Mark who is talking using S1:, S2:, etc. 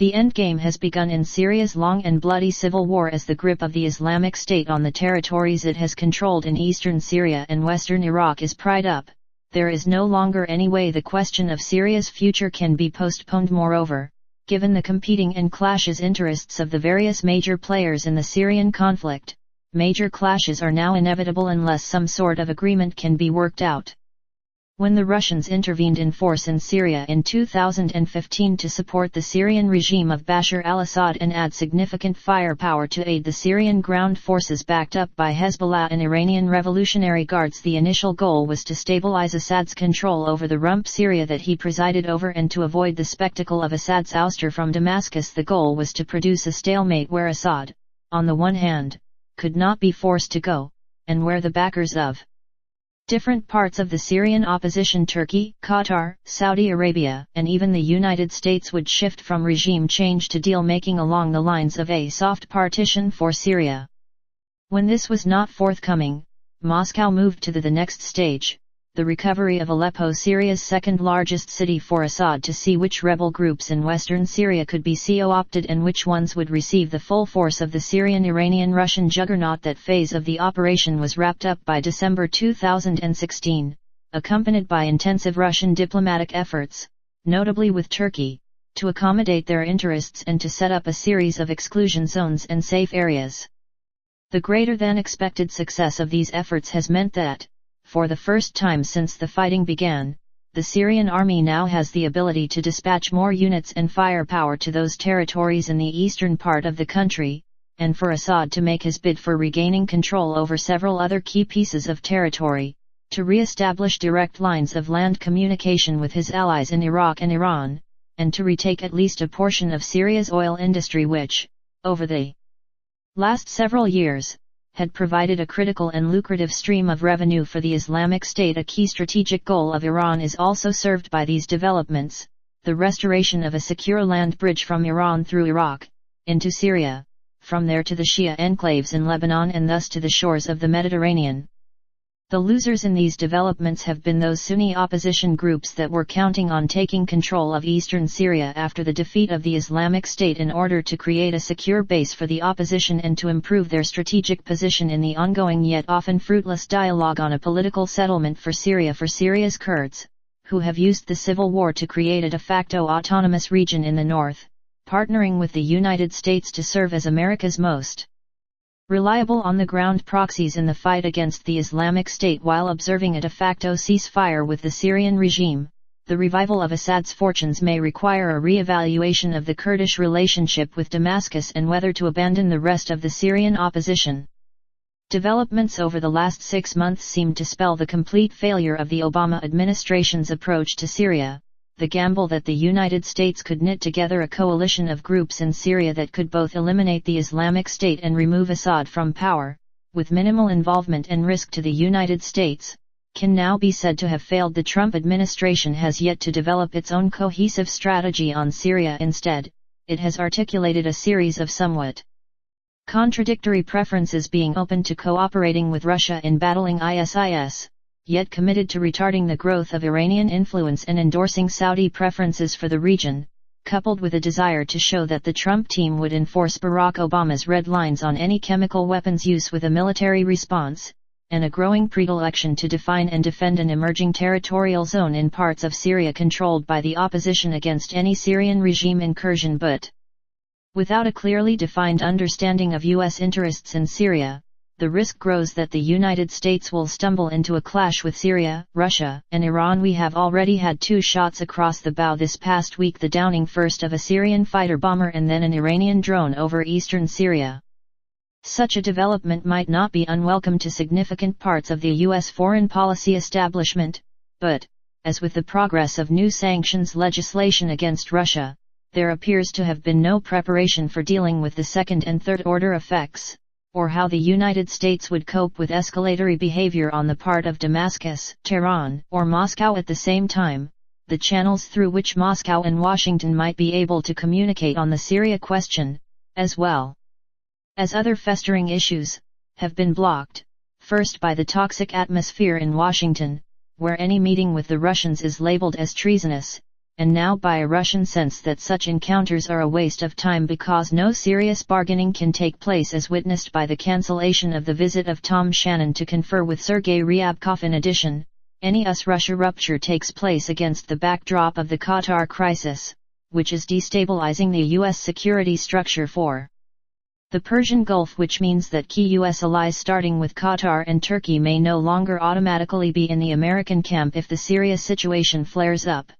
S1: The endgame has begun in Syria's long and bloody civil war as the grip of the Islamic State on the territories it has controlled in eastern Syria and western Iraq is pried up. There is no longer any way the question of Syria's future can be postponed. Moreover, given the competing and clashes interests of the various major players in the Syrian conflict, major clashes are now inevitable unless some sort of agreement can be worked out. When the Russians intervened in force in Syria in 2015 to support the Syrian regime of Bashar al-Assad and add significant firepower to aid the Syrian ground forces backed up by Hezbollah and Iranian Revolutionary Guards, the initial goal was to stabilize Assad's control over the rump Syria that he presided over, and to avoid the spectacle of Assad's ouster from Damascus. The goal was to produce a stalemate where Assad, on the one hand, could not be forced to go, and where the backers of different parts of the Syrian opposition, Turkey, Qatar, Saudi Arabia, and even the United States, would shift from regime change to deal-making along the lines of a soft partition for Syria. When this was not forthcoming, Moscow moved to the next stage, the recovery of Aleppo, Syria's second-largest city, for Assad to see which rebel groups in western Syria could be co-opted and which ones would receive the full force of the Syrian-Iranian-Russian juggernaut. That phase of the operation was wrapped up by December 2016, accompanied by intensive Russian diplomatic efforts, notably with Turkey, to accommodate their interests and to set up a series of exclusion zones and safe areas. The greater-than-expected success of these efforts has meant that, for the first time since the fighting began, the Syrian army now has the ability to dispatch more units and firepower to those territories in the eastern part of the country, and for Assad to make his bid for regaining control over several other key pieces of territory, to re-establish direct lines of land communication with his allies in Iraq and Iran, and to retake at least a portion of Syria's oil industry, which, over the last several years, had provided a critical and lucrative stream of revenue for the Islamic State. A key strategic goal of Iran is also served by these developments, the restoration of a secure land bridge from Iran through Iraq, into Syria, from there to the Shia enclaves in Lebanon and thus to the shores of the Mediterranean. The losers in these developments have been those Sunni opposition groups that were counting on taking control of eastern Syria after the defeat of the Islamic State in order to create a secure base for the opposition and to improve their strategic position in the ongoing yet often fruitless dialogue on a political settlement for Syria's Kurds, who have used the civil war to create a de facto autonomous region in the north, partnering with the United States to serve as America's most reliable on-the-ground proxies in the fight against the Islamic State while observing a de facto ceasefire with the Syrian regime. The revival of Assad's fortunes may require a re-evaluation of the Kurdish relationship with Damascus and whether to abandon the rest of the Syrian opposition. Developments over the last 6 months seem to spell the complete failure of the Obama administration's approach to Syria, the gamble that the United States could knit together a coalition of groups in Syria that could both eliminate the Islamic State and remove Assad from power, with minimal involvement and risk to the United States, can now be said to have failed. The Trump administration has yet to develop its own cohesive strategy on Syria. Instead, it has articulated a series of somewhat contradictory preferences, being open to cooperating with Russia in battling ISIS, yet committed to retarding the growth of Iranian influence and endorsing Saudi preferences for the region, coupled with a desire to show that the Trump team would enforce Barack Obama's red lines on any chemical weapons use with a military response, and a growing predilection to define and defend an emerging territorial zone in parts of Syria controlled by the opposition against any Syrian regime incursion. But without a clearly defined understanding of U.S. interests in Syria, the risk grows that the United States will stumble into a clash with Syria, Russia, and Iran. We have already had 2 shots across the bow this past week, the downing first of a Syrian fighter bomber and then an Iranian drone over eastern Syria. Such a development might not be unwelcome to significant parts of the U.S. foreign policy establishment, but, as with the progress of new sanctions legislation against Russia, there appears to have been no preparation for dealing with the second and third order effects, or how the United States would cope with escalatory behavior on the part of Damascus, Tehran, or Moscow at the same time, the channels through which Moscow and Washington might be able to communicate on the Syria question, as well as other festering issues, have been blocked, first by the toxic atmosphere in Washington, where any meeting with the Russians is labeled as treasonous, and now by a Russian sense that such encounters are a waste of time because no serious bargaining can take place, as witnessed by the cancellation of the visit of Tom Shannon to confer with Sergei Ryabkov. In addition, any US-Russia rupture takes place against the backdrop of the Qatar crisis, which is destabilizing the U.S. security structure for the Persian Gulf, which means that key U.S. allies starting with Qatar and Turkey may no longer automatically be in the American camp if the Syria situation flares up.